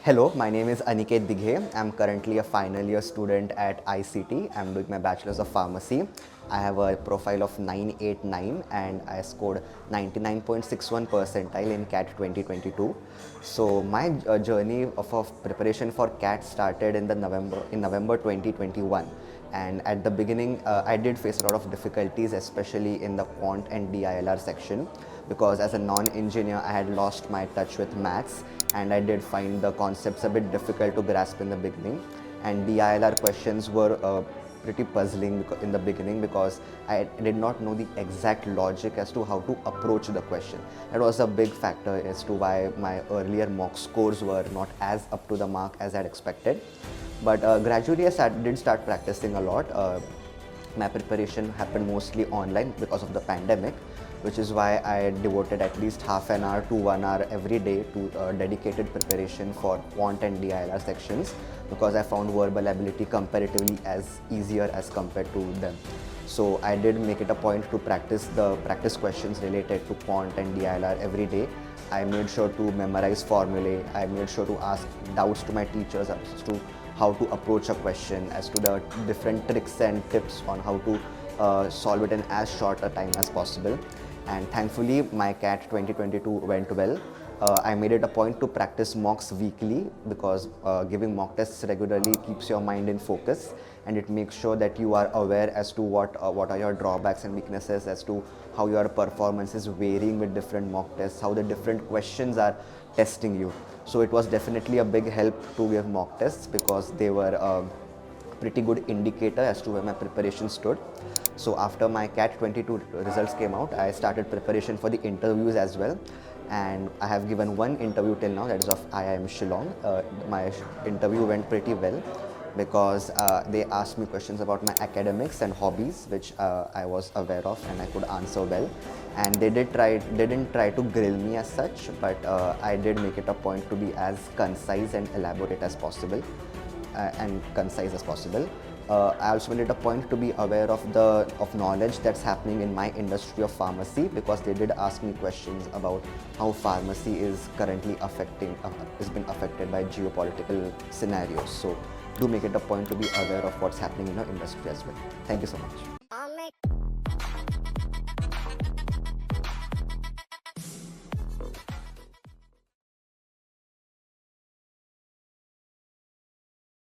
Hello, my name is Aniket CAT. I'm currently a final year student at ICT. I'm doing my Bachelor's of Pharmacy. I have a profile of 989 and I scored 99.61 percentile in CAT 2022. So my journey of preparation for CAT started in November 2021. And at the beginning, I did face a lot of difficulties, especially in the quant and DILR section, because as a non-engineer, I had lost my touch with maths, and I did find the concepts a bit difficult to grasp in the beginning. And DILR questions were pretty puzzling in the beginning because I did not know the exact logic as to how to approach the question. That was a big factor as to why my earlier mock scores were not as up to the mark as I had expected. But gradually I did start practicing a lot. My preparation happened mostly online because of the pandemic, which is why I devoted at least half an hour to 1 hour every day to dedicated preparation for quant and DILR sections, because I found verbal ability comparatively as easier as compared to them. So I did make it a point to practice the practice questions related to quant and DILR every day. I made sure to memorize formulae. I made sure to ask doubts to my teachers as to how to approach a question, as to the different tricks and tips on how to solve it in as short a time as possible. And thankfully my CAT 2022 went well. I made it a point to practice mocks weekly, because giving mock tests regularly keeps your mind in focus, and it makes sure that you are aware as to what are your drawbacks and weaknesses, as to how your performance is varying with different mock tests, how the different questions are testing you. So it was definitely a big help to give mock tests, because they were a pretty good indicator as to where my preparation stood. So after my CAT 22 results came out, I started preparation for the interviews as well. And I have given one interview till now, that is of IIM Shillong. My interview went pretty well, because they asked me questions about my academics and hobbies, which I was aware of and I could answer well. And they didn't try to grill me as such, but I did make it a point to be as concise and elaborate as possible. And concise as possible. I also made it a point to be aware of knowledge that's happening in my industry of pharmacy, because they did ask me questions about how pharmacy is currently being affected by geopolitical scenarios. So do make it a point to be aware of what's happening in our industry as well. Thank you so much.